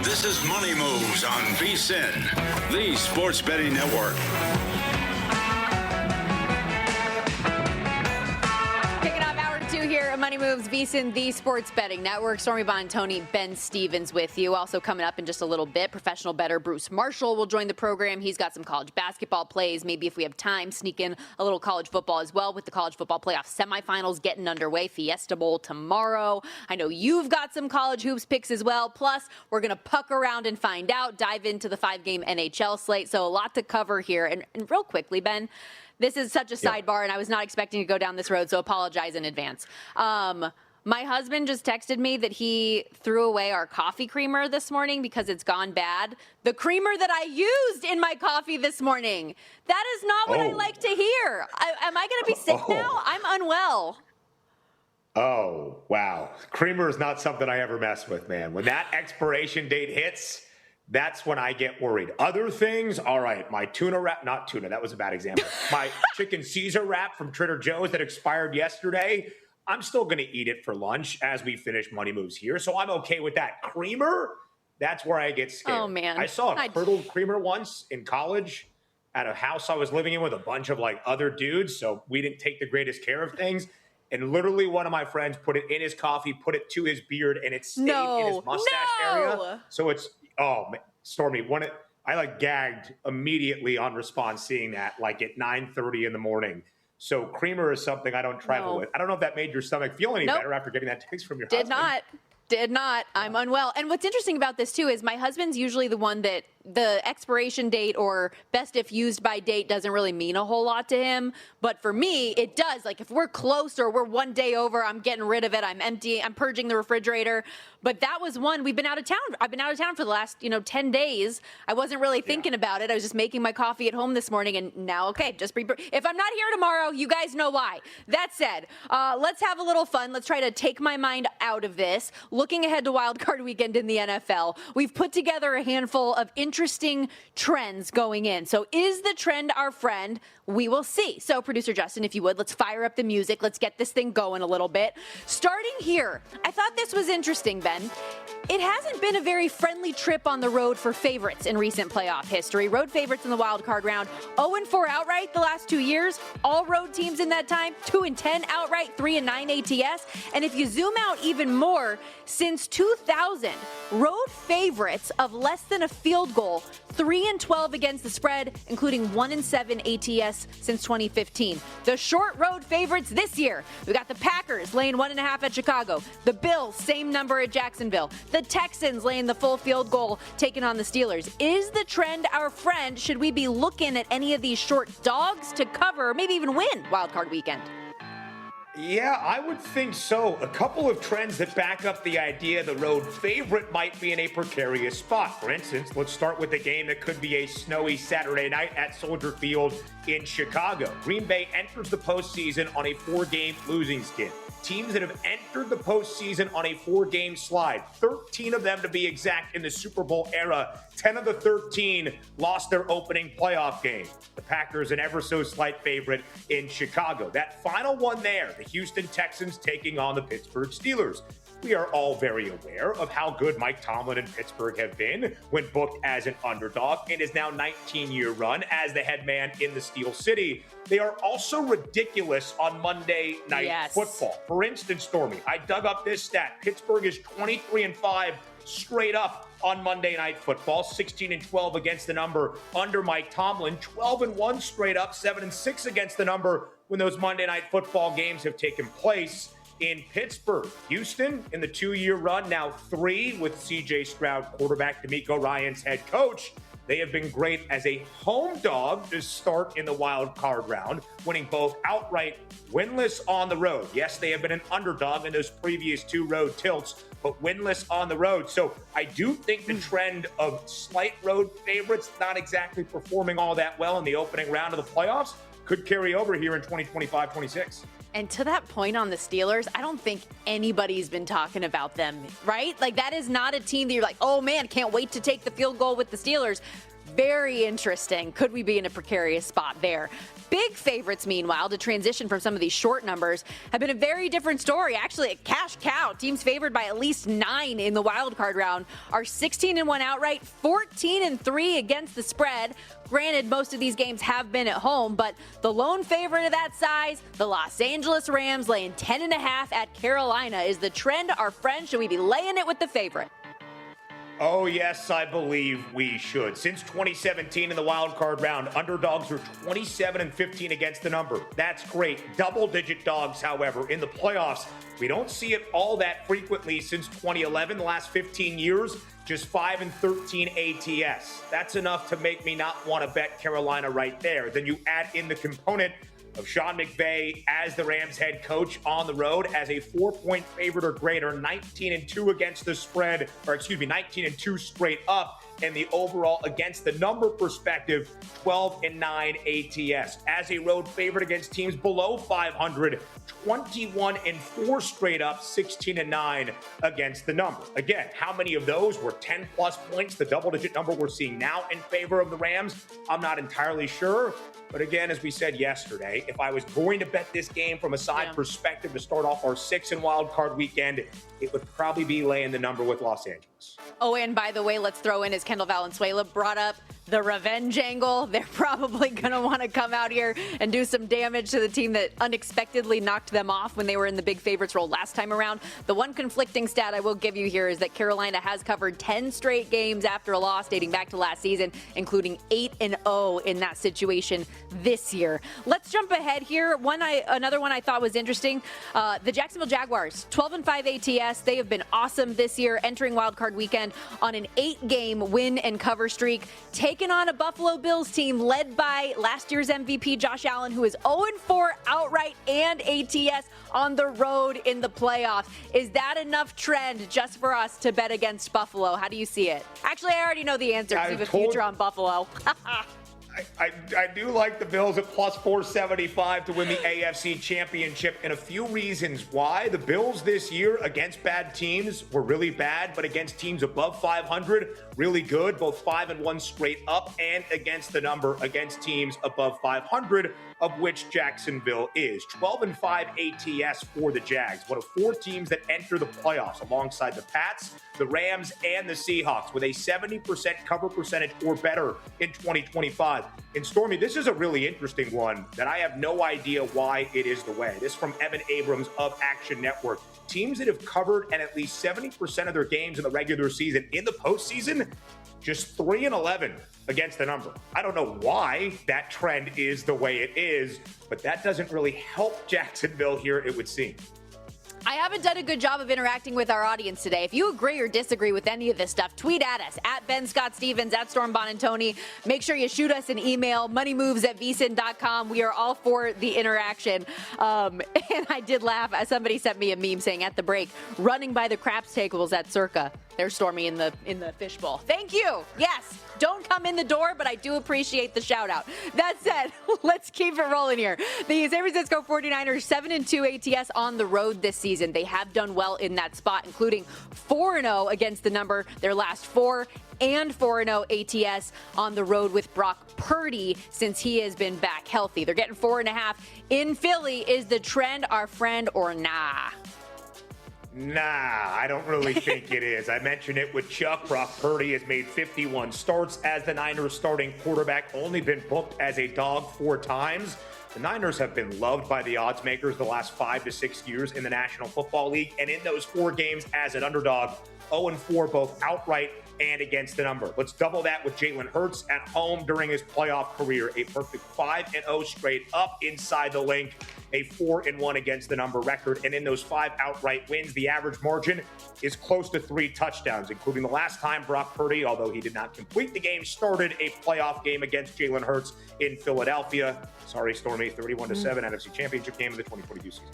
This is Money Moves on VSiN, the sports betting network. Here at Money Moves, VSiN, the sports betting network. Stormy, Buonantony, Ben Stevens with you. Also coming up in just a little bit, professional bettor Bruce Marshall will join the program. He's got some college basketball plays. Maybe if we have time, sneak in a little college football as well with the college football playoff semifinals getting underway. Fiesta Bowl tomorrow. I know you've got some college hoops picks as well. Plus, we're going to puck around and find out, dive into the 5-game NHL slate. So a lot to cover here. And real quickly, Ben, this is such a sidebar, and I was not expecting to go down this road, so apologize in advance. My husband just texted me that he threw away our coffee creamer this morning because it's gone bad. The creamer that I used in my coffee this morning. That is not what I like to hear. Am I going to be sick now? I'm unwell. Oh, wow. Creamer is not something I ever mess with, man. When that expiration date hits, that's when I get worried. Other things, all right, my tuna wrap, not tuna, that was a bad example. My chicken Caesar wrap from Trader Joe's that expired yesterday, I'm still going to eat it for lunch as we finish Money Moves here. So I'm okay with that. Creamer, that's where I get scared. Oh, man. I saw a curdled creamer once in college at a house I was living in with a bunch of other dudes. So we didn't take the greatest care of things. And literally one of my friends put it in his coffee, put it to his beard, and it stayed in his mustache area. So it's, oh, man, Stormy, I gagged immediately on response seeing that at 9:30 in the morning. So creamer is something I don't travel with. I don't know if that made your stomach feel any better after getting that text from your husband. Did not. I'm unwell. And what's interesting about this, too, is my husband's usually the one that the expiration date or best if used by date doesn't really mean a whole lot to him. But for me, it does. If we're close or we're one day over, I'm getting rid of it. I'm emptying. I'm purging the refrigerator. But that was one. We've been out of town. I've been out of town for the last, 10 days. I wasn't really thinking about it. I was just making my coffee at home this morning. And now, if I'm not here tomorrow, you guys know why. That said, let's have a little fun. Let's try to take my mind out of this. Looking ahead to Wild Card Weekend in the NFL, we've put together a handful of interesting trends going in. So is the trend our friend? We will see. So producer Justin, if you would, let's fire up the music. Let's get this thing going a little bit. Starting here, I thought this was interesting, Ben. It hasn't been a very friendly trip on the road for favorites in recent playoff history. Road favorites in the wild card round, 0-4 outright the last 2 years. All road teams in that time, 2-10 outright, 3-9 ATS. And if you zoom out even more, since 2000, road favorites of less than a field goal, 3-12 against the spread, including 1-7 ATS since 2015. The short road favorites this year, we got the Packers laying 1.5 at Chicago. The Bills, same number at Jacksonville. The Texans laying the full field goal, taking on the Steelers. Is the trend our friend? Should we be looking at any of these short dogs to cover, maybe even win Wild Card Weekend? Yeah, I would think so. A couple of trends that back up the idea the road favorite might be in a precarious spot. For instance, let's start with a game that could be a snowy Saturday night at Soldier Field in Chicago. Green Bay enters the postseason on a 4-game losing skid. Teams that have entered the postseason on a 4-game slide, 13 of them to be exact in the Super Bowl era, 10 of the 13 lost their opening playoff game. The Packers, an ever so slight favorite in Chicago. That final one there, the Houston Texans taking on the Pittsburgh Steelers. We are all very aware of how good Mike Tomlin and Pittsburgh have been when booked as an underdog in his now 19-year run as the head man in the Steel City. They are also ridiculous on Monday Night Football. For instance, Stormy, I dug up this stat. Pittsburgh is 23-5 straight up on Monday Night Football, 16-12 against the number under Mike Tomlin, 12-1 straight up, 7-6 against the number when those Monday Night Football games have taken place in Pittsburgh. Houston, in the 2-year run, now 3 with C.J. Stroud, quarterback, D'Amico Ryans, head coach. They have been great as a home dog to start in the wild card round, winning both outright, winless on the road. Yes, they have been an underdog in those previous 2 road tilts, but winless on the road. So I do think the trend of slight road favorites not exactly performing all that well in the opening round of the playoffs could carry over here in 2025-26. And to that point on the Steelers, I don't think anybody's been talking about them, right? That is not a team that you're like, oh man, can't wait to take the field goal with the Steelers. Very interesting. Could we be in a precarious spot there? Big favorites, meanwhile, to transition from some of these short numbers, have been a very different story. Actually, a cash cow. Teams favored by at least 9 in the wild card round are 16-1 outright, 14-3 against the spread. Granted, most of these games have been at home, but the lone favorite of that size, the Los Angeles Rams, laying 10.5 at Carolina. Is the trend our friend? Should we be laying it with the favorite? Oh, yes, I believe we should. Since 2017 in the wild card round, underdogs are 27-15 against the number. That's great. Double-digit dogs, however, in the playoffs. We don't see it all that frequently since 2011, the last 15 years. Just 5-13 ATS. That's enough to make me not want to bet Carolina right there. Then you add in the component of Sean McVay as the Rams head coach on the road as a 4-point favorite or greater, 19-2 against the spread, 19-2 straight up, and the overall against the number perspective, 12-9 ATS. As a road favorite against teams below 500, 21-4 straight up, 16-9 against the number. Again, how many of those were 10 plus points, the double-digit number we're seeing now in favor of the Rams? I'm not entirely sure. But again, as we said yesterday, if I was going to bet this game from a side perspective to start off our 6 and wild card weekend, it would probably be laying the number with Los Angeles. Oh, and by the way, let's throw in, as Kendall Valenzuela brought up, the revenge angle. They're probably going to want to come out here and do some damage to the team that unexpectedly knocked them off when they were in the big favorites role last time around. The one conflicting stat I will give you here is that Carolina has covered 10 straight games after a loss dating back to last season, including 8-0 in that situation this year. Let's jump ahead here. Another one I thought was interesting. The Jacksonville Jaguars, 12-5 ATS. They have been awesome this year, entering wildcard weekend on an 8-game win and cover streak, taking on a Buffalo Bills team led by last year's MVP Josh Allen, who is 0-4 outright and ATS on the road in the playoffs. Is that enough trend just for us to bet against Buffalo? How do you see it? Actually, I already know the answer because you have a future on Buffalo. I do like the Bills at plus 475 to win the AFC Championship, and a few reasons why. The Bills this year against bad teams were really bad, but against teams above 500, really good, both 5-1 straight up, and against the number against teams above 500, of which Jacksonville is. 12-5 ATS for the Jags, one of 4 teams that enter the playoffs alongside the Pats, the Rams, and the Seahawks, with a 70% cover percentage or better in 2025. And Stormy, this is a really interesting one that I have no idea why it is the way. This is from Evan Abrams of Action Network. Teams that have covered and at least 70% of their games in the regular season in the postseason, just 3-11 against the number. I don't know why that trend is the way it is, but that doesn't really help Jacksonville here, it would seem. I haven't done a good job of interacting with our audience today. If you agree or disagree with any of this stuff, tweet at us, at Ben Scott Stevens, at Storm Buonantony. Make sure you shoot us an email, moneymoves@vsin.com. We are all for the interaction. And I did laugh. Somebody sent me a meme saying at the break, running by the craps tables at Circa. There's Stormy in the fishbowl. Thank you. Yes, don't come in the door, but I do appreciate the shout out. That said, let's keep it rolling here. The San Francisco 49ers 7-2 ATS on the road this season. They have done well in that spot, including 4-0 against the number their last 4, and 4-0 ATS on the road with Brock Purdy since he has been back healthy. They're getting 4.5 in Philly. Is the trend our friend or nah? Nah, I don't really think it is. I mentioned it with Chuck. Brock Purdy has made 51 starts as the Niners starting quarterback, only been booked as a dog 4 times. The Niners have been loved by the odds makers the last 5 to 6 years in the National Football League, and in those 4 games as an underdog, 0-4 both outright and against the number. Let's double that with Jalen Hurts at home during his playoff career. A perfect 5-0 straight up inside the link, a 4-1 against the number record. And in those 5 outright wins, the average margin is close to 3 touchdowns, including the last time Brock Purdy, although he did not complete the game, started a playoff game against Jalen Hurts in Philadelphia. Sorry, Stormy, 31-7 NFC Championship game of the 2022 season.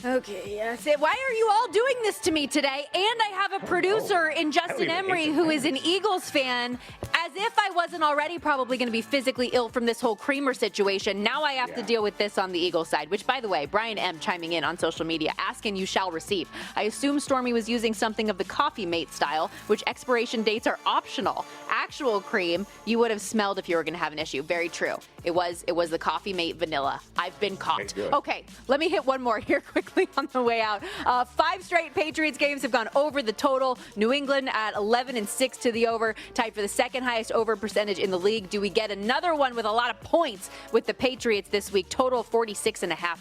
Okay, yes. Why are you all doing this to me today? And I have a producer in Justin Emery who is an Eagles fan, as if I wasn't already probably going to be physically ill from this whole Creamer situation. Now I have to deal with this on the Eagles side, which, by the way, Brian M. chiming in on social media, asking you shall receive. I assume Stormy was using something of the Coffee Mate style, which expiration dates are optional. actual cream you would have smelled if you were going to have an issue. Very true. It was the Coffee Mate vanilla. I've been caught. Okay, let me hit one more here quickly on the way out. 5 straight Patriots games have gone over the total. New England at 11-6 to the over, tied for the second highest over percentage in the league. Do we get another one with a lot of points with the Patriots this week? Total 46.5.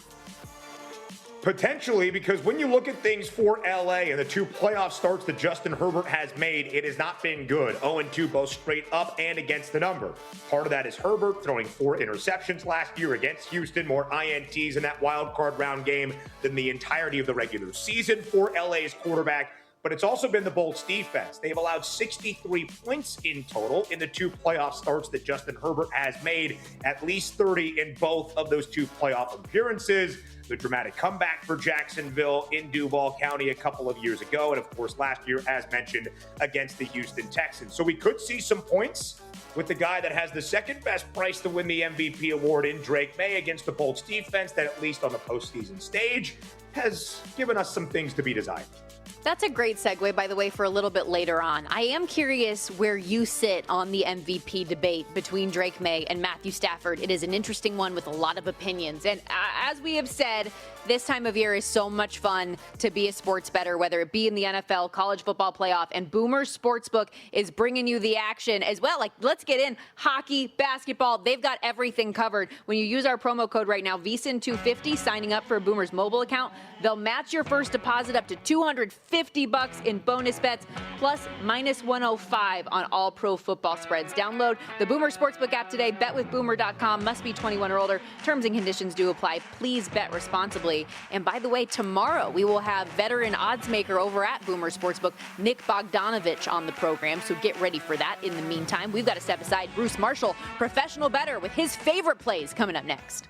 Potentially, because when you look at things for LA and the 2 playoff starts that Justin Herbert has made, it has not been good. 0-2 both straight up and against the number. Part of that is Herbert throwing 4 interceptions last year against Houston, more INTs in that wild card round game than the entirety of the regular season for LA's quarterback. But it's also been the Bolts defense. They've allowed 63 points in total in the 2 playoff starts that Justin Herbert has made, at least 30 in both of those 2 playoff appearances. The dramatic comeback for Jacksonville in Duval County a couple of years ago, and of course last year, as mentioned, against the Houston Texans. So we could see some points with the guy that has the second best price to win the MVP award in Drake May against the Bolts defense that, at least on the postseason stage, has given us some things to be desired. That's a great segue, by the way, for a little bit later on. I am curious where you sit on the MVP debate between Drake May and Matthew Stafford. It is an interesting one with a lot of opinions. And as we have said, this time of year is so much fun to be a sports bettor, whether it be in the NFL, college football playoff, and Boomer Sportsbook is bringing you the action as well. Like, let's get in hockey, basketball. They've got everything covered. When you use our promo code right now, VSIN250, signing up for a Boomer's mobile account, they'll match your first deposit up to $250 in bonus bets, plus minus 105 on all pro football spreads. Download the Boomer Sportsbook app today. BetWithBoomer.com. Must be 21 or older. Terms and conditions do apply. Please bet responsibly. And by the way, tomorrow we will have veteran odds maker over at Boomer Sportsbook, Nick Bogdanovich, on the program. So get ready for that. In the meantime, we've got to step aside. Bruce Marshall, professional bettor, with his favorite plays coming up next.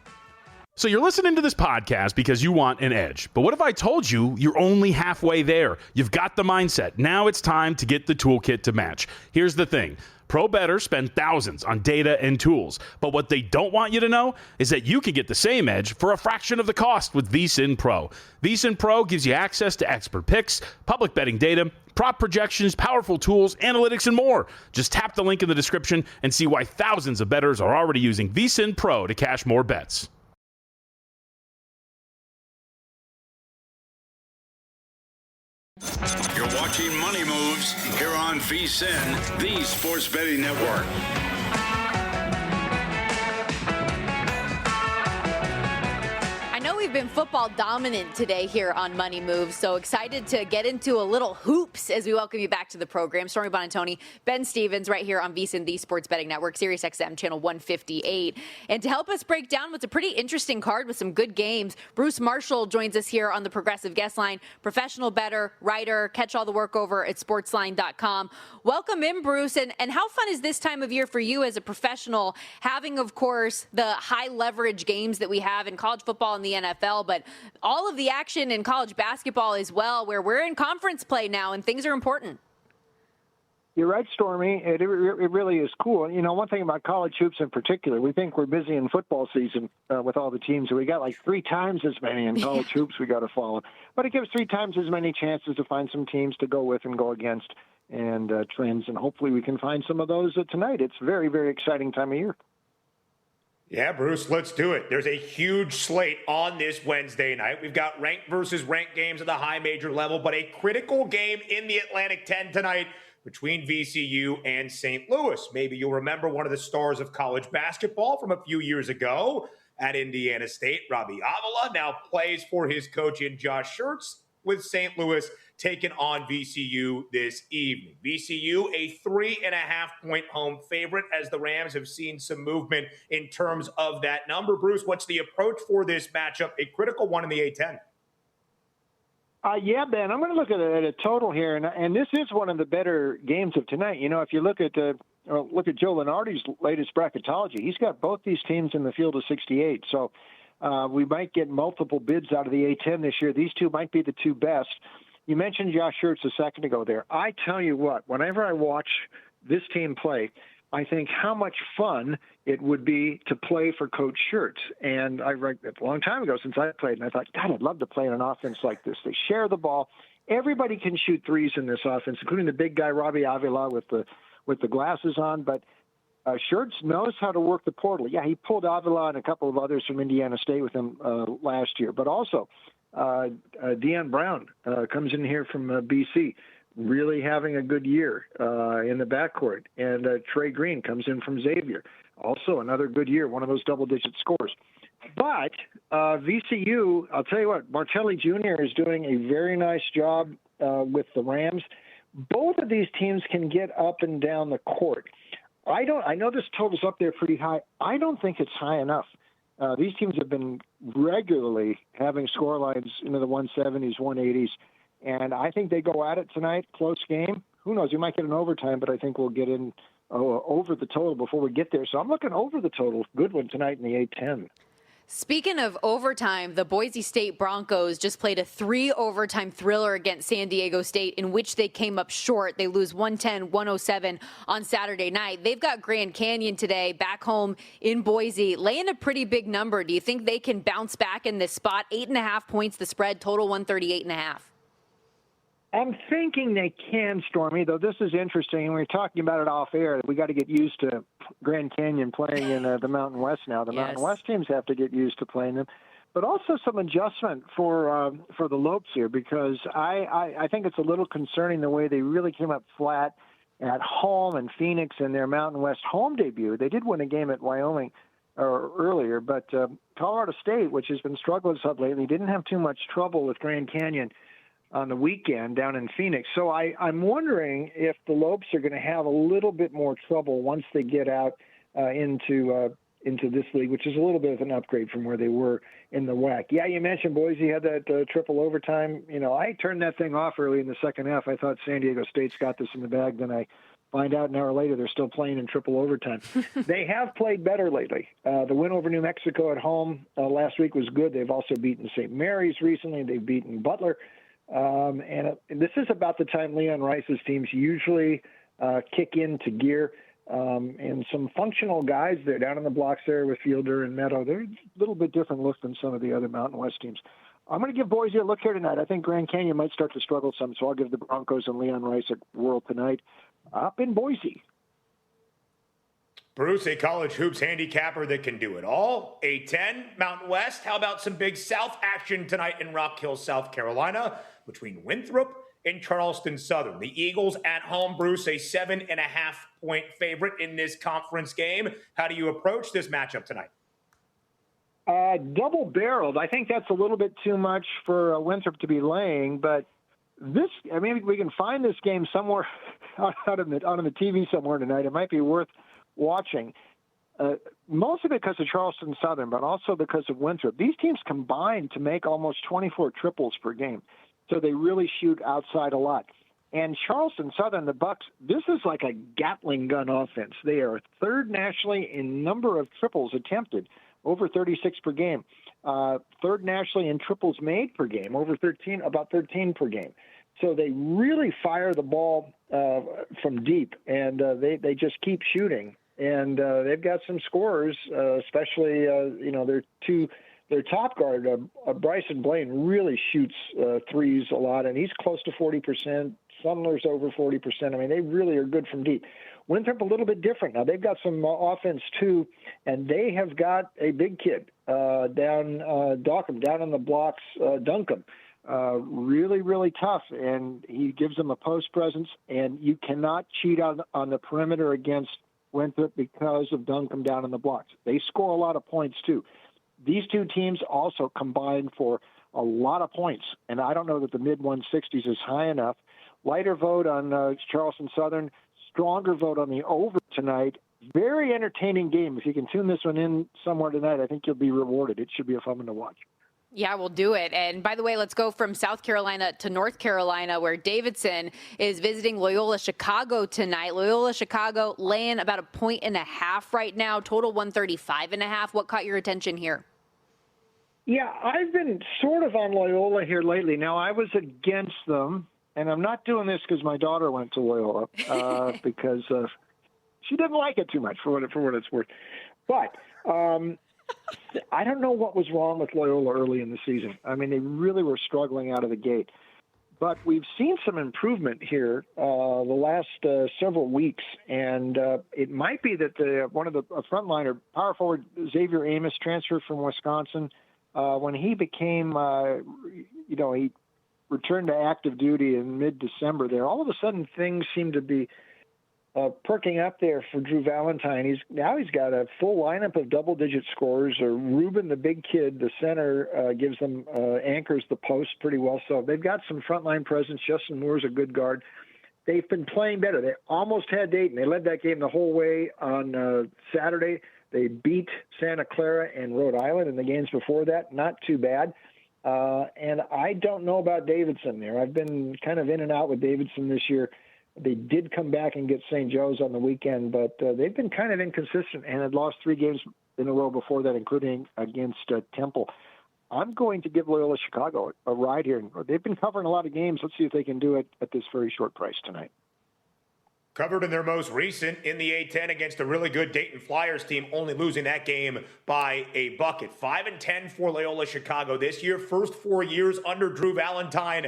So you're listening to this podcast because you want an edge. But what if I told you you're only halfway there? You've got the mindset. Now it's time to get the toolkit to match. Here's the thing. Pro bettors spend thousands on data and tools. But what they don't want you to know is that you can get the same edge for a fraction of the cost with VSIN Pro. VSIN Pro gives you access to expert picks, public betting data, prop projections, powerful tools, analytics, and more. Just tap the link in the description and see why thousands of bettors are already using VSIN Pro to cash more bets. You're watching Money Moves here on VSIN, the Sports Betting Network. We've been football dominant today here on Money Moves, so excited to get into a little hoops as we welcome you back to the program. Stormy Buonantony, Ben Stevens, right here on VSiN, the Sports Betting Network, Sirius XM channel 158. And to help us break down what's a pretty interesting card with some good games, Bruce Marshall joins us here on the Progressive Guest Line, professional bettor, writer, catch all the work over at sportsline.com. Welcome in, Bruce. And how fun is this time of year for you as a professional, having, of course, the high leverage games that we have in college football and the NFL, but all of the action in college basketball as well, where we're in conference play now and things are important. You're right, Stormy. It really is cool. You know, one thing about college hoops in particular, we think we're busy in football season with all the teams. We got like 3 times as many in college hoops we got to follow. But it gives 3 times as many chances to find some teams to go with and go against and trends. And hopefully we can find some of those tonight. It's a very, very exciting time of year. Yeah, Bruce, let's do it. There's a huge slate on this Wednesday night. We've got ranked versus ranked games at the high major level, but a critical game in the Atlantic 10 tonight between VCU and St. Louis. Maybe you'll remember one of the stars of college basketball from a few years ago at Indiana State, Robbie Avila, now plays for his coach in Josh Schertz with St. Louis taking on VCU this evening. VCU, a 3.5-point home favorite, as the Rams have seen some movement in terms of that number. Bruce, what's the approach for this matchup? A critical one in the A10. Yeah, Ben, I'm going to look at a total here, and this is one of the better games of tonight. You know, if you look at Joe Lenardi's latest bracketology, he's got both these teams in the field of 68. So we might get multiple bids out of the A10 this year. These two might be the 2 best. You mentioned Josh Schertz a second ago there. I tell you what, whenever I watch this team play, I think how much fun it would be to play for Coach Schertz. And I read it a long time ago since I played, and I thought, God, I'd love to play in an offense like this. They share the ball. Everybody can shoot threes in this offense, including the big guy, Robbie Avila, with with the glasses on, but Schertz knows how to work the portal. Yeah, he pulled Avila and a couple of others from Indiana State with him last year, but also Deion Brown comes in here from BC, really having a good year in the backcourt, and Trey Green comes in from Xavier, also another good year, one of those double-digit scores. But VCU, I'll tell you what, Martelli Jr. is doing a very nice job with the Rams. Both of these teams can get up and down the court. I know this total's up there pretty high. I don't think it's high enough. These teams have been regularly having score lines into the 170s, 180s, and I think they go at it tonight. Close game. Who knows? We might get an overtime, but I think we'll get in over the total before we get there. So I'm looking over the total. Good one tonight in the 8-10. Speaking of overtime, the Boise State Broncos just played a 3-overtime thriller against San Diego State in which they came up short. They lose 110-107 on Saturday night. They've got Grand Canyon today back home in Boise, laying a pretty big number. Do you think they can bounce back in this spot? 8.5 points the spread, total 138.5. I'm thinking they can, Stormy, though this is interesting. We were talking about it off air. We got to get used to Grand Canyon playing in the Mountain West now. The Mountain West teams have to get used to playing them. But also some adjustment for the Lopes here, because I think it's a little concerning the way they really came up flat at home in Phoenix in their Mountain West home debut. They did win a game at Wyoming earlier, but Colorado State, which has been struggling some lately, didn't have too much trouble with Grand Canyon on the weekend down in Phoenix. So I'm wondering if the Lopes are going to have a little bit more trouble once they get out into this league, which is a little bit of an upgrade from where they were in the WAC. Yeah, you mentioned Boise had that triple overtime. You know, I turned that thing off early in the second half. I thought San Diego State's got this in the bag. Then I find out an hour later they're still playing in triple overtime. They have played better lately. The win over New Mexico at home last week was good. They've also beaten St. Mary's recently. They've beaten Butler. And this is about the time Leon Rice's teams usually kick into gear. And some functional guys there down in the blocks there with Fielder and Meadow. They're a little bit different look than some of the other Mountain West teams. I'm going to give Boise a look here tonight. I think Grand Canyon might start to struggle some, so I'll give the Broncos and Leon Rice a whirl tonight up in Boise. Bruce, a college hoops handicapper that can do it all. 8-10, Mountain West. How about some big South action tonight in Rock Hill, South Carolina, between Winthrop and Charleston Southern? The Eagles at home, Bruce, a 7.5-point favorite in this conference game. How do you approach this matchup tonight? Double-barreled. I think that's a little bit too much for Winthrop to be laying, but we can find this game somewhere out on the TV somewhere tonight. It might be worth watching, mostly because of Charleston Southern, but also because of Winthrop. These teams combine to make almost 24 triples per game, so they really shoot outside a lot. And Charleston Southern, the Bucks, this is like a Gatling gun offense. They are third nationally in number of triples attempted, over 36 per game. Third nationally in triples made per game, about 13 per game. So they really fire the ball from deep, and they just keep shooting. And they've got some scorers, especially their top guard, Bryson Blaine, really shoots threes a lot, and he's close to 40%. Sumner's over 40%. I mean, they really are good from deep. Winthrop a little bit different. Now, they've got some offense, too, and they have got a big kid down Dockham, down on the blocks, Duncombe. Really, really tough, and he gives them a post presence, and you cannot cheat on the perimeter against Winthrop because of Duncombe down in the blocks. They score a lot of points, too. These two teams also combine for a lot of points, and I don't know that the mid-160s is high enough. Lighter vote on Charleston Southern, stronger vote on the over tonight. Very entertaining game. If you can tune this one in somewhere tonight, I think you'll be rewarded. It should be a fun one to watch. Yeah, we'll do it. And by the way, let's go from South Carolina to North Carolina, where Davidson is visiting Loyola Chicago tonight. Loyola Chicago laying about 1.5 points right now, total 135.5. What caught your attention here? Yeah, I've been sort of on Loyola here lately. Now, I was against them, and I'm not doing this because my daughter went to Loyola because she didn't like it too much for what it's worth. But I don't know what was wrong with Loyola early in the season. I mean, they really were struggling out of the gate. But we've seen some improvement here the last several weeks, and it might be that one of the frontliner, power forward Xavier Amos, transferred from Wisconsin. When he became, he returned to active duty in mid-December there, all of a sudden things seem to be perking up there for Drew Valentine. He's got a full lineup of double-digit scorers. Ruben, the big kid, the center, gives them anchors the post pretty well. So they've got some frontline presence. Justin Moore's a good guard. They've been playing better. They almost had Dayton. They led that game the whole way on Saturday. They beat Santa Clara and Rhode Island in the games before that. Not too bad. And I don't know about Davidson there. I've been kind of in and out with Davidson this year. They did come back and get St. Joe's on the weekend, but they've been kind of inconsistent and had lost 3 games in a row before that, including against Temple. I'm going to give Loyola Chicago a ride here. They've been covering a lot of games. Let's see if they can do it at this very short price tonight. Covered in their most recent in the A-10 against a really good Dayton Flyers team, only losing that game by a bucket. 5-10 for Loyola Chicago this year. First 4 years under Drew Valentine,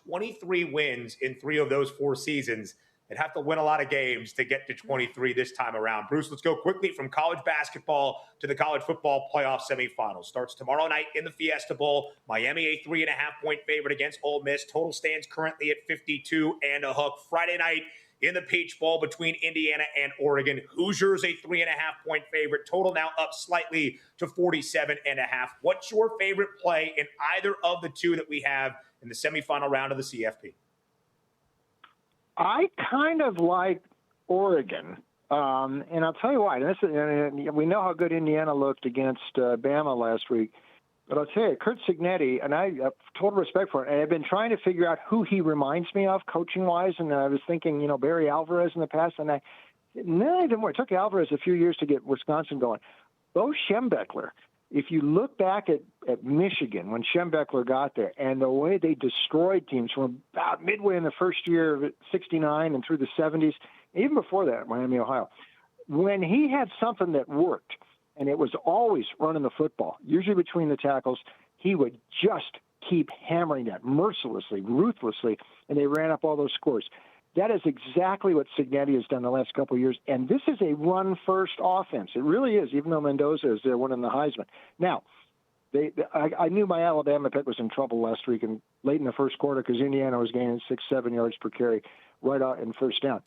23 wins in 3 of those 4 seasons. They'd have to win a lot of games to get to 23 this time around. Bruce, let's go quickly from college basketball to the college football playoff semifinals. Starts tomorrow night in the Fiesta Bowl. Miami, a 3.5-point favorite against Ole Miss. Total stands currently at 52 and a hook. Friday night in the Peach Bowl between Indiana and Oregon. Hoosiers, a 3.5-point favorite. Total now up slightly to 47.5. What's your favorite play in either of the 2 that we have in the semifinal round of the CFP? I kind of like Oregon, and I'll tell you why. We know how good Indiana looked against Bama last week, but I'll tell you, Kurt Cignetti, and I have total respect for it, and I've been trying to figure out who he reminds me of coaching-wise, and I was thinking, Barry Alvarez in the past, and it took Alvarez a few years to get Wisconsin going. Bo Schembechler, if you look back at Michigan when Schembechler got there and the way they destroyed teams from about midway in the first year of '69 and through the 70s, even before that, Miami, Ohio, when he had something that worked, and it was always running the football, usually between the tackles, he would just keep hammering that mercilessly, ruthlessly, and they ran up all those scores. That is exactly what Cignetti has done the last couple of years, and this is a run-first offense. It really is, even though Mendoza is there winning the Heisman. Now, I knew my Alabama pick was in trouble last week and late in the first quarter because Indiana was gaining 6-7 yards per carry right out in first down.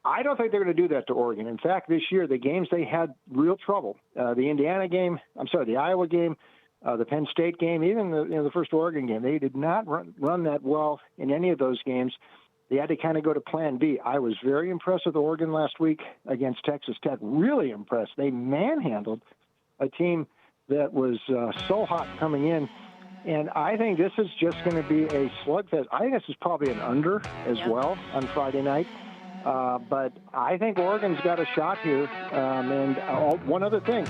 I don't think they're going to do that to Oregon. In fact, this year, the games they had real trouble, the Iowa game, the Penn State game, even the first Oregon game, they did not run that well in any of those games. They had to kind of go to plan B. I was very impressed with Oregon last week against Texas Tech. Really impressed. They manhandled a team that was so hot coming in. And I think this is just going to be a slugfest. I think this is probably an under as well on Friday night. But I think Oregon's got a shot here. One other thing,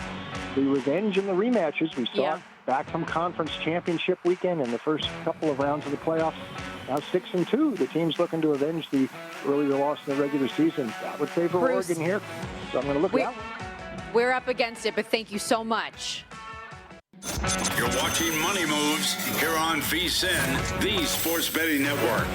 the revenge and the rematches we saw back from conference championship weekend and the first couple of rounds of the playoffs. Now 6-2. The team's looking to avenge the earlier loss in the regular season. That would favor Bruce, Oregon here. So I'm going to look at that. We're up against it, but thank you so much. You're watching Money Moves here on VSiN, the Sports Betting Network.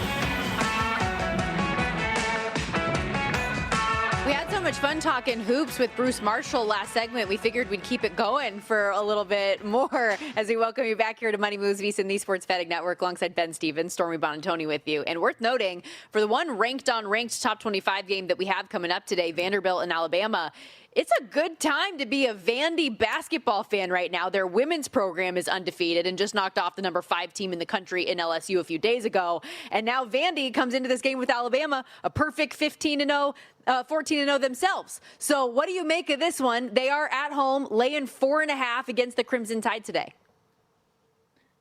We had so much fun talking hoops with Bruce Marshall last segment. We figured we'd keep it going for a little bit more as we welcome you back here to Money Moves VSiN, the Sports Betting Network, alongside Ben Stevens, Stormy Buonantony with you. And worth noting, for the one ranked on ranked top 25 game that we have coming up today, Vanderbilt and Alabama, it's a good time to be a Vandy basketball fan right now. Their women's program is undefeated and just knocked off the number 5 team in the country in LSU a few days ago. And now Vandy comes into this game with Alabama, a perfect 15-0, 14-0 themselves. So what do you make of this one? They are at home, laying 4.5 against the Crimson Tide today.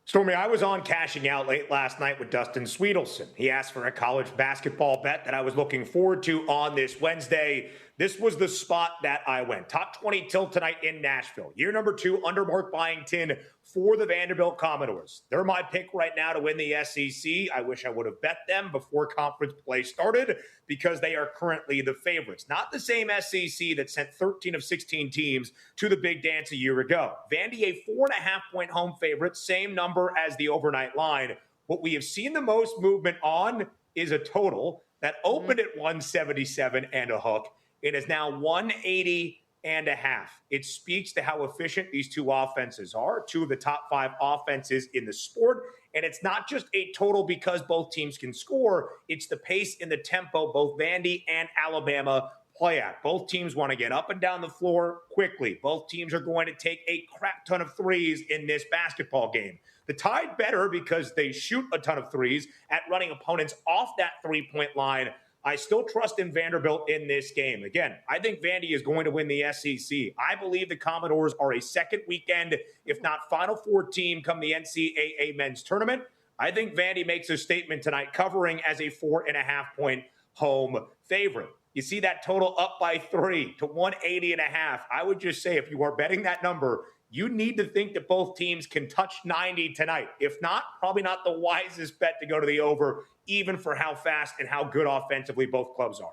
Stormy, I was on Cashing Out late last night with Dustin Sweetelson. He asked for a college basketball bet that I was looking forward to on this Wednesday. This was the spot that I went. Top 20 till tonight in Nashville. Year number 2 under Mark Byington for the Vanderbilt Commodores. They're my pick right now to win the SEC. I wish I would have bet them before conference play started because they are currently the favorites. Not the same SEC that sent 13 of 16 teams to the big dance a year ago. Vandy, a 4.5-point home favorite, same number as the overnight line. What we have seen the most movement on is a total that opened at 177 and a hook. It is now 180 and a half. It speaks to how efficient these two offenses are, two of the top 5 offenses in the sport. And it's not just a total because both teams can score. It's the pace and the tempo both Vandy and Alabama play at. Both teams want to get up and down the floor quickly. Both teams are going to take a crap ton of threes in this basketball game. The Tide better because they shoot a ton of threes at running opponents off that three-point line. I still trust in Vanderbilt in this game. Again, I think Vandy is going to win the SEC. I believe the Commodores are a second weekend, if not Final Four team come the NCAA men's tournament. I think Vandy makes a statement tonight covering as a 4.5-point home favorite. You see that total up by 3 to 180 and a half. I would just say if you are betting that number, you need to think that both teams can touch 90 tonight. If not, probably not the wisest bet to go to the over, even for how fast and how good offensively both clubs are.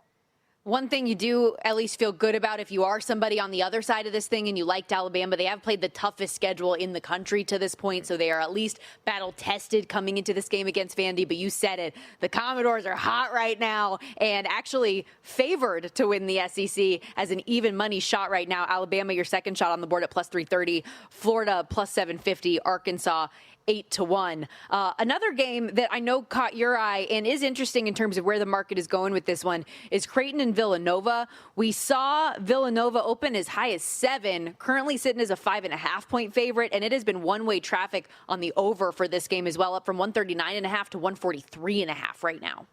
One thing you do at least feel good about if you are somebody on the other side of this thing and you liked Alabama, they have played the toughest schedule in the country to this point, so they are at least battle-tested coming into this game against Vandy. But you said it, the Commodores are hot right now and actually favored to win the SEC as an even money shot right now. Alabama, your second shot on the board at plus 330, Florida plus 750, Arkansas 8-1. Another game that I know caught your eye and is interesting in terms of where the market is going with this one is Creighton and Villanova. We saw Villanova open as high as 7, currently sitting as a 5.5-point favorite, and it has been one-way traffic on the over for this game as well, up from 139.5 to 143.5 right now.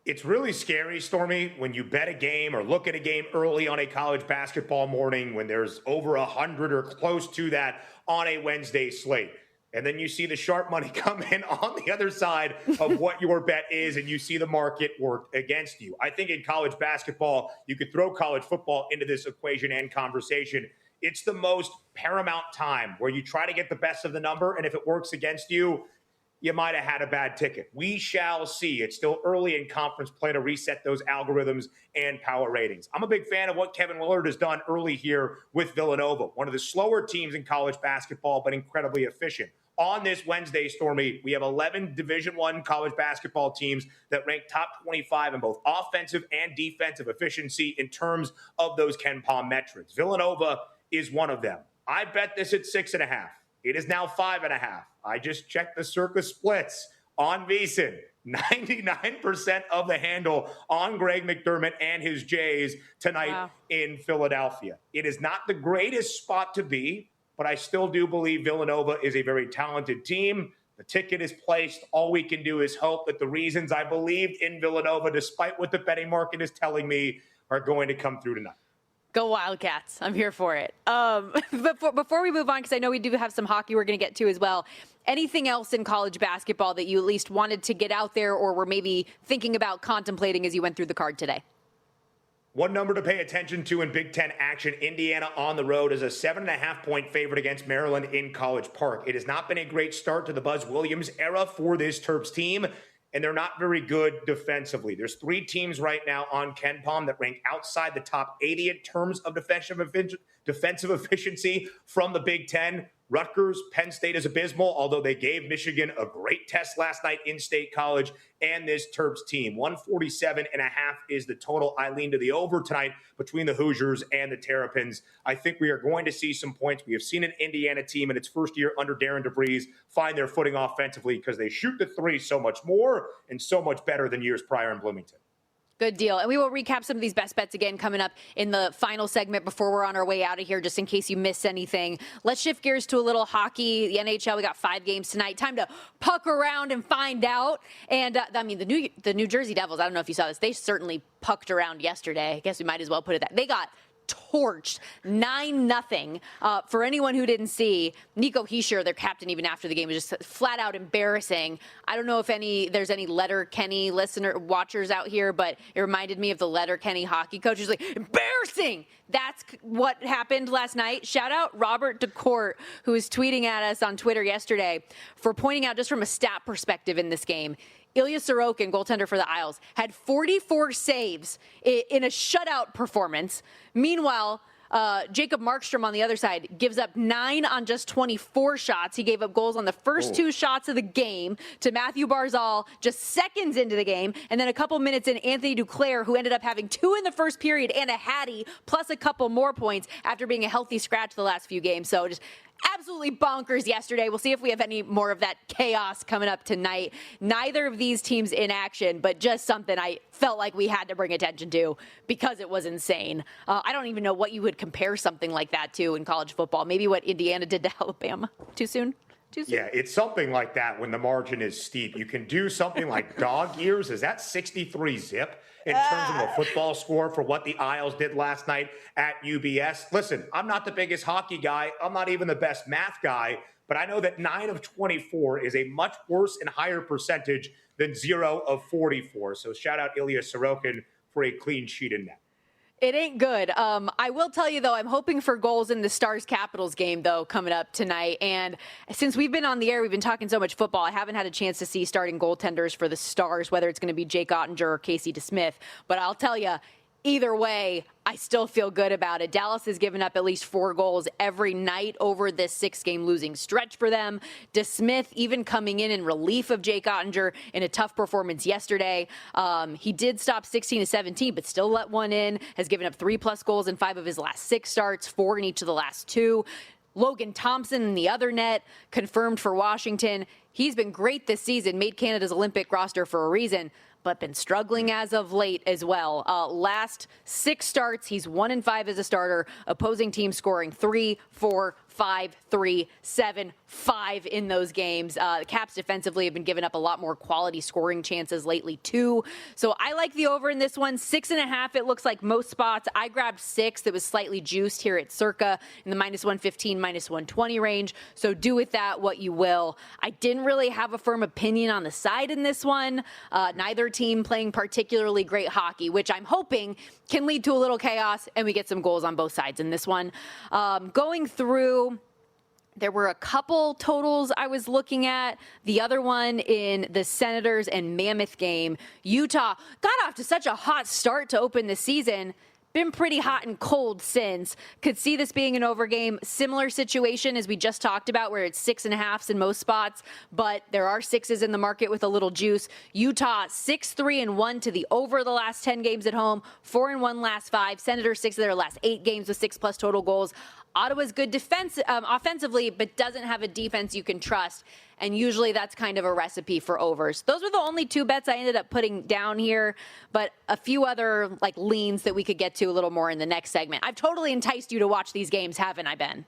It's really scary, Stormy, when you bet a game or look at a game early on a college basketball morning when there's over 100 or close to that on a Wednesday slate. And then you see the sharp money come in on the other side of what your bet is, and you see the market work against you. I think in college basketball, you could throw college football into this equation and conversation. It's the most paramount time where you try to get the best of the number, and if it works against you, you might have had a bad ticket. We shall see. It's still early in conference play to reset those algorithms and power ratings. I'm a big fan of what Kevin Willard has done early here with Villanova, one of the slower teams in college basketball, but incredibly efficient. On this Wednesday, Stormy, we have 11 Division I college basketball teams that rank top 25 in both offensive and defensive efficiency in terms of those Ken Palm metrics. Villanova is one of them. I bet this at 6.5. It is now 5.5. I just checked the circa splits on VSiN. 99% of the handle on Greg McDermott and his Jays tonight in Philadelphia. It is not the greatest spot to be, but I still do believe Villanova is a very talented team. The ticket is placed. All we can do is hope that the reasons I believed in Villanova, despite what the betting market is telling me, are going to come through tonight. Go Wildcats. I'm here for it. Before we move on, because I know we do have some hockey we're going to get to as well, anything else in college basketball that you at least wanted to get out there or were maybe thinking about contemplating as you went through the card today? One number to pay attention to in Big Ten action, Indiana on the road is a 7.5-point favorite against Maryland in College Park. It has not been a great start to the Buzz Williams era for this Terps team, and they're not very good defensively. There's 3 teams right now on Ken Palm that rank outside the top 80 in terms of defensive efficiency from the Big Ten. Rutgers, Penn State is abysmal, although they gave Michigan a great test last night in State College, and this Terps team. 147.5 is the total. I lean to the over tonight between the Hoosiers and the Terrapins. I think we are going to see some points. We have seen an Indiana team in its first year under Darren DeVries find their footing offensively because they shoot the 3 so much more and so much better than years prior in Bloomington. Good deal. And we will recap some of these best bets again coming up in the final segment before we're on our way out of here, just in case you missed anything. Let's shift gears to a little hockey. The NHL, we got 5 games tonight. Time to puck around and find out. And, the New Jersey Devils, I don't know if you saw this, they certainly pucked around yesterday. I guess we might as well put it that. They got torched 9-0. For anyone who didn't see, Nico Hischier, their captain, even after the game, was just flat out embarrassing. I don't know if there's any Letterkenny watchers out here, but it reminded me of the Letterkenny hockey coach who's like, embarrassing. That's what happened last night. Shout out Robert DeCourt, who was tweeting at us on Twitter yesterday for pointing out just from a stat perspective in this game. Ilya Sorokin, goaltender for the Isles, had 44 saves in a shutout performance. Meanwhile, Jacob Markstrom on the other side gives up 9 on just 24 shots. He gave up goals on the first 2 shots of the game to Matthew Barzal just seconds into the game. And then a couple minutes in, Anthony Duclair, who ended up having 2 in the first period and a hattie, plus a couple more points after being a healthy scratch the last few games. So just absolutely bonkers yesterday. We'll see if we have any more of that chaos coming up tonight. Neither of these teams in action, but just something I felt like we had to bring attention to because it was insane. I don't even know what you would compare something like that to in college football. Maybe what Indiana did to Alabama. Too soon? Yeah, it's something like that when the margin is steep. You can do something like dog years. Is that 63 zip in terms of a football score for what the Isles did last night at UBS? Listen, I'm not the biggest hockey guy. I'm not even the best math guy. But I know that 9 of 24 is a much worse and higher percentage than 0 of 44. So shout out Ilya Sorokin for a clean sheet in net. It ain't good. I will tell you, though, I'm hoping for goals in the Stars-Capitals game, though, coming up tonight. And since we've been on the air, we've been talking so much football, I haven't had a chance to see starting goaltenders for the Stars, whether it's going to be Jake Ottinger or Casey DeSmith. But I'll tell you, either way, I still feel good about it. Dallas has given up at least 4 goals every night over this 6-game losing stretch for them. DeSmith even coming in relief of Jake Ottinger in a tough performance yesterday. He did stop 16-17, but still let one in, has given up 3+ goals in 5 of his last 6 starts, 4 in each of the last 2. Logan Thompson in the other net, confirmed for Washington. He's been great this season, made Canada's Olympic roster for a reason, but been struggling as of late as well. Last 6 starts, he's 1-5 as a starter. Opposing team scoring 3, 4, 5, 3, 7, 5 in those games. The Caps defensively have been giving up a lot more quality scoring chances lately, too. So I like the over in this one. 6.5, it looks like most spots. I grabbed 6 that was slightly juiced here at Circa in the -115, -120 range. So do with that what you will. I didn't really have a firm opinion on the side in this one. Neither team playing particularly great hockey, which I'm hoping can lead to a little chaos and we get some goals on both sides in this one. Going through, there were a couple totals I was looking at. The other one in the Senators and Mammoth game. Utah got off to such a hot start to open the season. Been pretty hot and cold since. Could see this being an over game. Similar situation as we just talked about where it's 6.5s in most spots, but there are 6s in the market with a little juice. Utah 6-3-1 to the over the last 10 games at home, 4-1 last 5. Senators 6 of their last 8 games with 6+ total goals. Ottawa's good offensively, but doesn't have a defense you can trust. And usually that's kind of a recipe for overs. Those were the only 2 bets I ended up putting down here, but a few other like leans that we could get to a little more in the next segment. I've totally enticed you to watch these games, haven't I, Ben?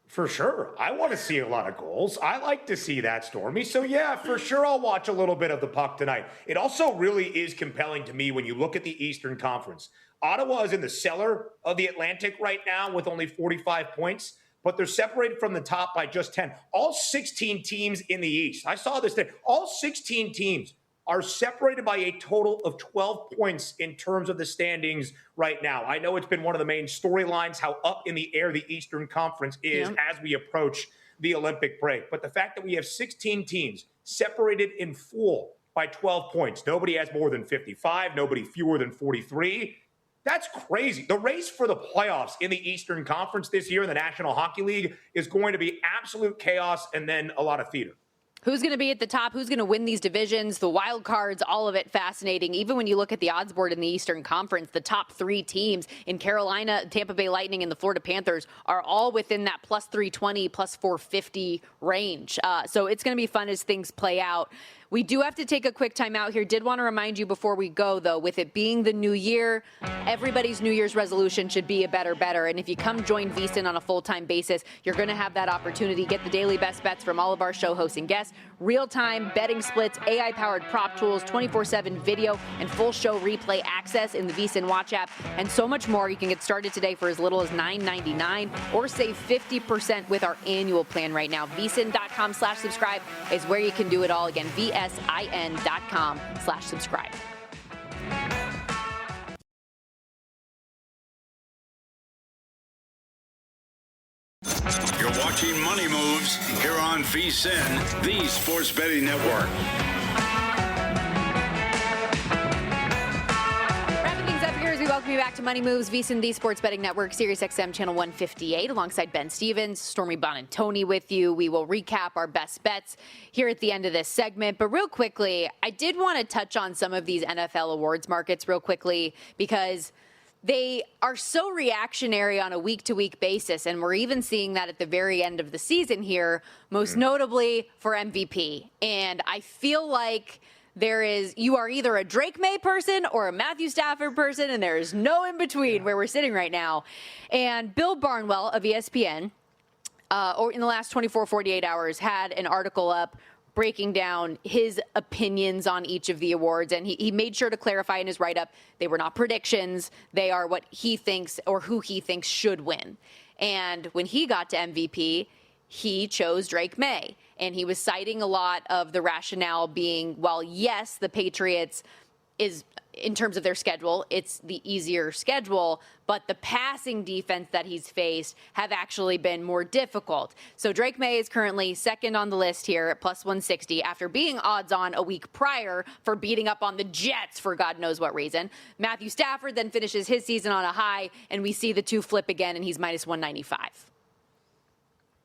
For sure. I want to see a lot of goals. I like to see that, Stormy. So yeah, for sure I'll watch a little bit of the puck tonight. It also really is compelling to me when you look at the Eastern Conference. Ottawa is in the cellar of the Atlantic right now with only 45 points, but they're separated from the top by just 10. All 16 teams in the East, I saw this day, all 16 teams are separated by a total of 12 points in terms of the standings right now. I know it's been one of the main storylines, how up in the air the Eastern Conference is as we approach the Olympic break. But the fact that we have 16 teams separated in full by 12 points, nobody has more than 55, nobody fewer than 43. That's crazy. The race for the playoffs in the Eastern Conference this year in the National Hockey League is going to be absolute chaos and then a lot of theater. Who's going to be at the top? Who's going to win these divisions? The wild cards, all of it fascinating. Even when you look at the odds board in the Eastern Conference, the top 3 teams in Carolina, Tampa Bay Lightning, and the Florida Panthers are all within that +320, +450 range. So it's going to be fun as things play out. We do have to take a quick time out here. Did want to remind you before we go, though, with it being the new year, everybody's New Year's resolution should be a better. And if you come join VSiN on a full-time basis, you're going to have that opportunity. Get the daily best bets from all of our show hosts and guests, real-time betting splits, AI-powered prop tools, 24/7 video, and full show replay access in the VSiN Watch app, and so much more. You can get started today for as little as $9.99 or save 50% with our annual plan right now. VSiN.com/subscribe is where you can do it all. Again, VSIN.com/subscribe. You're watching Money Moves here on VSiN, the Sports Betting Network. Welcome you back to Money Moves, VSiN, the Sports Betting Network, Sirius XM Channel 158, alongside Ben Stevens, Stormy Buonantony with you. We will recap our best bets here at the end of this segment. But real quickly, I did want to touch on some of these NFL awards markets real quickly because they are so reactionary on a week-to-week basis, and we're even seeing that at the very end of the season here, most notably for MVP. And I feel like you are either a Drake May person or a Matthew Stafford person, and there is no in between where we're sitting right now. And Bill Barnwell of ESPN, or in the last 48 hours, had an article up breaking down his opinions on each of the awards. And he made sure to clarify in his write-up, they were not predictions. They are what he thinks or who he thinks should win. And when he got to MVP, he chose Drake May. And he was citing a lot of the rationale being, well, yes, the Patriots is, in terms of their schedule, it's the easier schedule, but the passing defense that he's faced have actually been more difficult. So Drake May is currently second on the list here at plus 160 after being odds on a week prior for beating up on the Jets for God knows what reason. Matthew Stafford then finishes his season on a high, and we see the two flip again, and he's minus 195.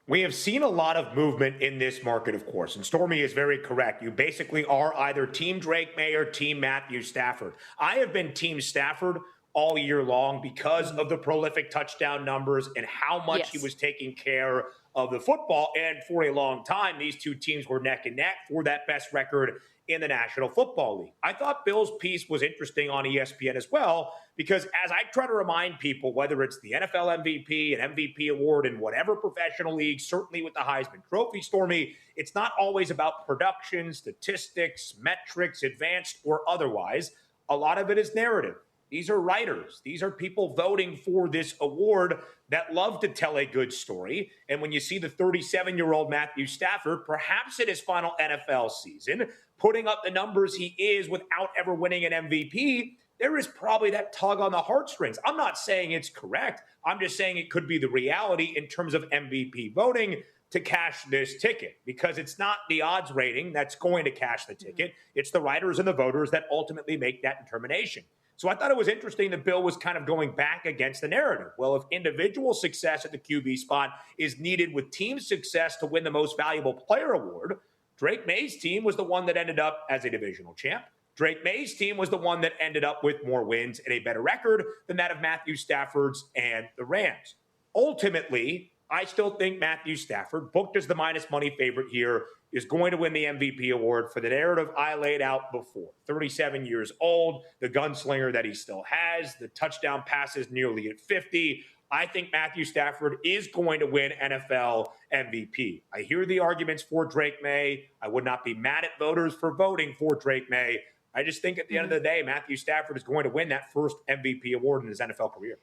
We have seen a lot of movement in this market, of course, and Stormy is very correct. You basically are either Team Drake May or Team Matthew Stafford. I have been Team Stafford all year long because of the prolific touchdown numbers and how much he was taking care of the football. And for a long time, these two teams were neck and neck for that best record in the National Football League. I thought Bill's piece was interesting on ESPN as well, because as I try to remind people, whether it's the NFL MVP, an MVP award in whatever professional league, certainly with the Heisman Trophy, Stormy, it's not always about production, statistics, metrics, advanced or otherwise. A lot of it is narrative. These are writers. These are people voting for this award that love to tell a good story. And when you see the 37-year-old Matthew Stafford, perhaps in his final NFL season, putting up the numbers he is without ever winning an MVP, there is probably that tug on the heartstrings. I'm not saying it's correct. I'm just saying it could be the reality in terms of MVP voting to cash this ticket, because it's not the odds rating that's going to cash the ticket. It's the writers and the voters that ultimately make that determination. So I thought it was interesting that Bill was kind of going back against the narrative. Well, if individual success at the QB spot is needed with team success to win the most valuable player award, Drake May's team was the one that ended up as a divisional champ. Drake May's team was the one that ended up with more wins and a better record than that of Matthew Stafford's and the Rams. Ultimately, I still think Matthew Stafford, booked as the minus money favorite here, is going to win the MVP award for the narrative I laid out before. 37 years old, the gunslinger that he still has, the touchdown passes nearly at 50. I think Matthew Stafford is going to win NFL MVP. I hear the arguments for Drake May. I would not be mad at voters for voting for Drake May. I just think at the end of the day, Matthew Stafford is going to win that first MVP award in his NFL career.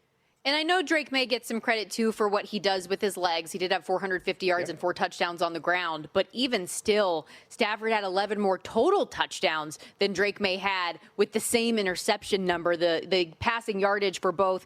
And I know Drake may get some credit, too, for what he does with his legs. He did have 450 yards and 4 touchdowns on the ground. But even still, Stafford had 11 more total touchdowns than Drake May had with the same interception number. The passing yardage for both.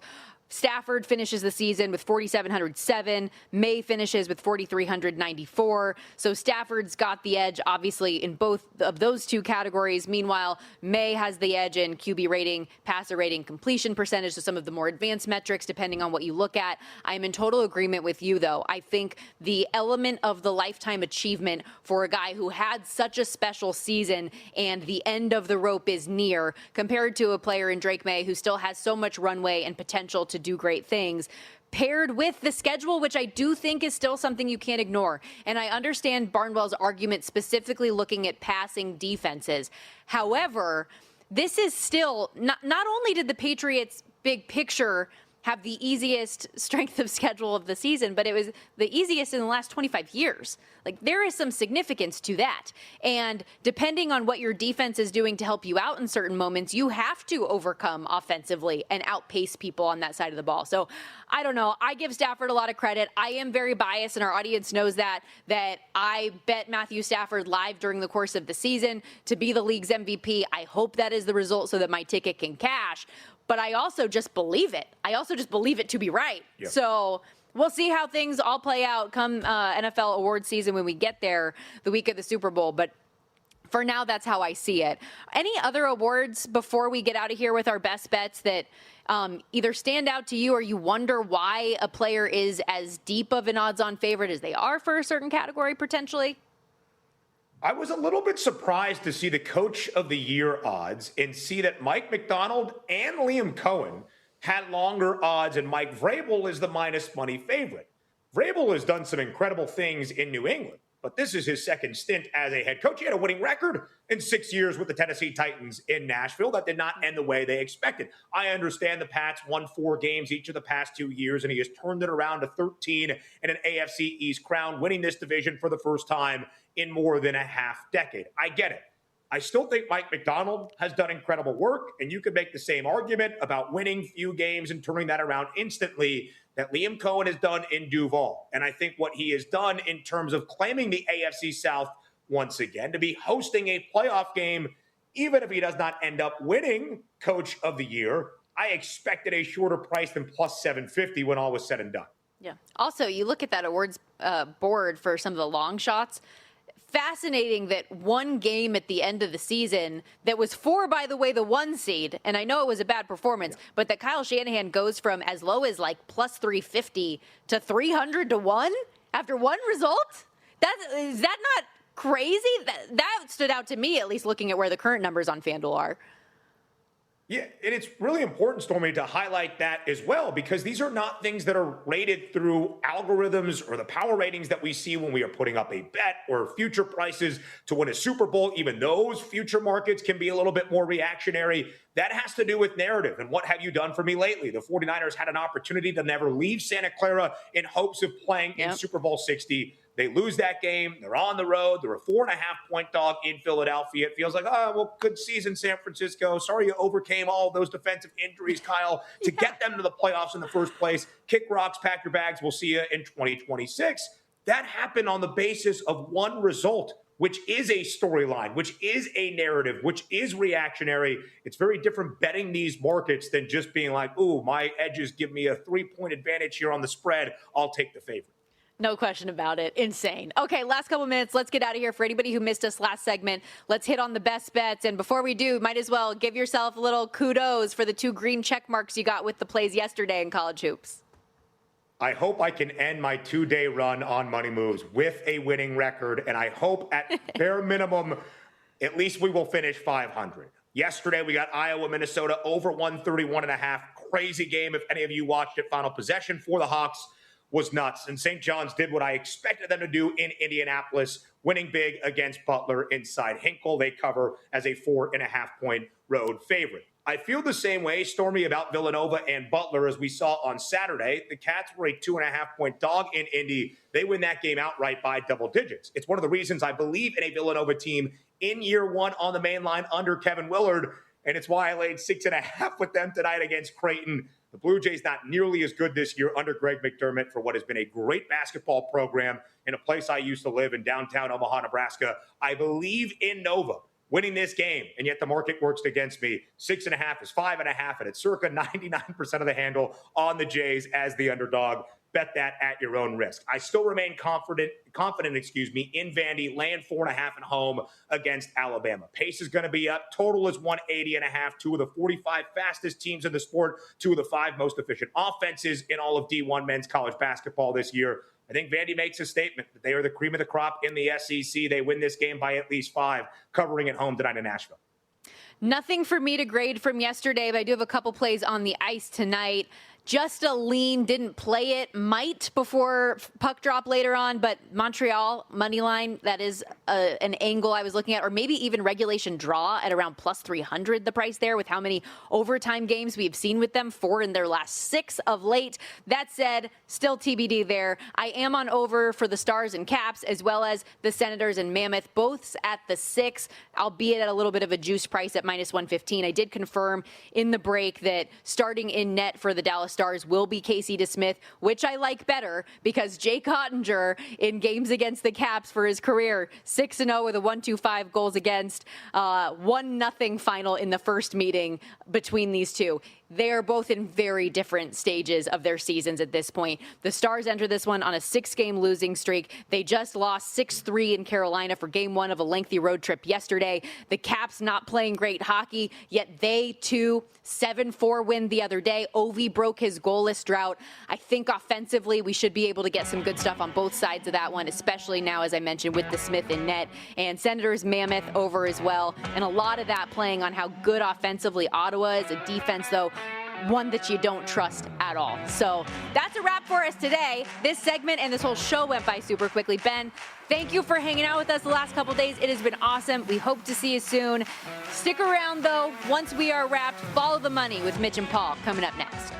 Stafford finishes the season with 4,707. May finishes with 4,394. So Stafford's got the edge, obviously, in both of those two categories. Meanwhile, May has the edge in QB rating, passer rating, completion percentage, so some of the more advanced metrics, depending on what you look at. I'm in total agreement with you, though. I think the element of the lifetime achievement for a guy who had such a special season and the end of the rope is near, compared to a player in Drake May who still has so much runway and potential to do great things, paired with the schedule, which I do think is still something you can't ignore. And I understand Barnwell's argument specifically looking at passing defenses. However, this is still not only did the Patriots big picture have the easiest strength of schedule of the season, but it was the easiest in the last 25 years. Like, there is some significance to that. And depending on what your defense is doing to help you out in certain moments, you have to overcome offensively and outpace people on that side of the ball. So I don't know. I give Stafford a lot of credit. I am very biased, and our audience knows that I bet Matthew Stafford live during the course of the season to be the league's MVP. I hope that is the result so that my ticket can cash. But I also just believe it. I also just believe it to be right. Yep. So we'll see how things all play out come NFL award season when we get there the week of the Super Bowl. But For now, that's how I see it. Any other awards before we get out of here with our best bets that either stand out to you or you wonder why a player is as deep of an odds-on favorite as they are for a certain category potentially? I was a little bit surprised to see the Coach of the Year odds and see that Mike Macdonald and Liam Cohen had longer odds, and Mike Vrabel is the minus money favorite. Vrabel has done some incredible things in New England, but this is his second stint as a head coach. He had a winning record in 6 years with the Tennessee Titans in Nashville. That did not end the way they expected. I understand the Pats won 4 games each of the past 2 years, and he has turned it around to 13 and an AFC East crown, winning this division for the first time in more than a half decade. I get it. I still think Mike Macdonald has done incredible work, and you could make the same argument about winning few games and turning that around instantly that Liam Cohen has done in Duval. And I think what he has done in terms of claiming the AFC South once again, to be hosting a playoff game, even if he does not end up winning Coach of the Year, I expected a shorter price than plus 750 when all was said and done. Yeah. Also, you look at that awards board for some of the long shots. Fascinating that one game at the end of the season that was for, by the way, the 1 seed, and I know it was a bad performance, but that Kyle Shanahan goes from as low as like plus 350 to 300 to 1 after one result? Is that not crazy? That stood out to me, at least looking at where the current numbers on FanDuel are. Yeah, and it's really important, Stormy, to highlight that as well, because these are not things that are rated through algorithms or the power ratings that we see when we are putting up a bet or future prices to win a Super Bowl. Even those future markets can be a little bit more reactionary. That has to do with narrative and what have you done for me lately. The 49ers had an opportunity to never leave Santa Clara in hopes of playing in Super Bowl 60. They lose that game. They're on the road. They're a 4.5-point dog in Philadelphia. It feels like, oh, well, good season, San Francisco. Sorry you overcame all of those defensive injuries, Kyle, to get them to the playoffs in the first place. Kick rocks, pack your bags. We'll see you in 2026. That happened on the basis of one result, which is a storyline, which is a narrative, which is reactionary. It's very different betting these markets than just being like, ooh, my edges give me a 3-point advantage here on the spread. I'll take the favorite. No question about it. Insane. Okay, last couple minutes. Let's get out of here. For anybody who missed us last segment, let's hit on the best bets. And before we do, might as well give yourself a little kudos for the 2 green check marks you got with the plays yesterday in college hoops. I hope I can end my 2-day run on Money Moves with a winning record. And I hope at bare minimum, at least we will finish 500. Yesterday, we got Iowa, Minnesota over 131.5. Crazy game. If any of you watched it, final possession for the Hawks was nuts. And St. John's did what I expected them to do in Indianapolis, winning big against Butler inside Hinkle. They cover as a 4.5-point road favorite. I feel the same way, Stormy, about Villanova and Butler as we saw on Saturday. The Cats were a 2.5-point dog in Indy. They win that game outright by double digits. It's one of the reasons I believe in a Villanova team in year one on the main line under Kevin Willard. And it's why I laid 6.5 with them tonight against Creighton. The Blue Jays not nearly as good this year under Greg McDermott for what has been a great basketball program in a place I used to live in downtown Omaha, Nebraska. I believe in Nova winning this game, and yet the market works against me. 6.5 is 5.5, and it's circa 99% of the handle on the Jays as the underdog. Bet that at your own risk. I still remain confident, in Vandy, laying 4.5 at home against Alabama. Pace is going to be up. Total is 180.5. 2 of the 45 fastest teams in the sport. 2 of the 5 most efficient offenses in all of D1 men's college basketball this year. I think Vandy makes a statement that they are the cream of the crop in the SEC. They win this game by at least 5, covering at home tonight in Nashville. Nothing for me to grade from yesterday, but I do have a couple plays on the ice tonight. Just a lean, didn't play it, might before puck drop later on, but Montreal money line, that is an angle I was looking at, or maybe even regulation draw at around plus 300, the price there with how many overtime games we've seen with them, 4 in their last 6 of late. That said, still TBD there. I am on over for the Stars and Caps, as well as the Senators and Mammoth, both at the 6, albeit at a little bit of a juice price at minus 115. I did confirm in the break that starting in net for the Dallas Stars will be Casey DeSmith, which I like better because Jake Ottinger in games against the Caps for his career, 6-0 with a 1.25 goals against, 1-0 final in the first meeting between these two. they are both in very different stages of their seasons at this point. The Stars enter this one on a 6-game losing streak. They just lost 6-3 in Carolina for game 1 of a lengthy road trip yesterday. The Caps not playing great hockey, yet they too 7-4 win the other day. Ovi broke his goalless drought. I think offensively we should be able to get some good stuff on both sides of that one, especially now, as I mentioned, with the Smith in net and Senators Mammoth over as well. And a lot of that playing on how good offensively Ottawa is. A defense, though, one that you don't trust at all. So that's a wrap for us today. This segment and this whole show went by super quickly. Ben, thank you for hanging out with us the last couple days. It has been awesome. We hope to see you soon. Stick around, though. Once we are wrapped, follow the money with Mitch and Paul coming up next.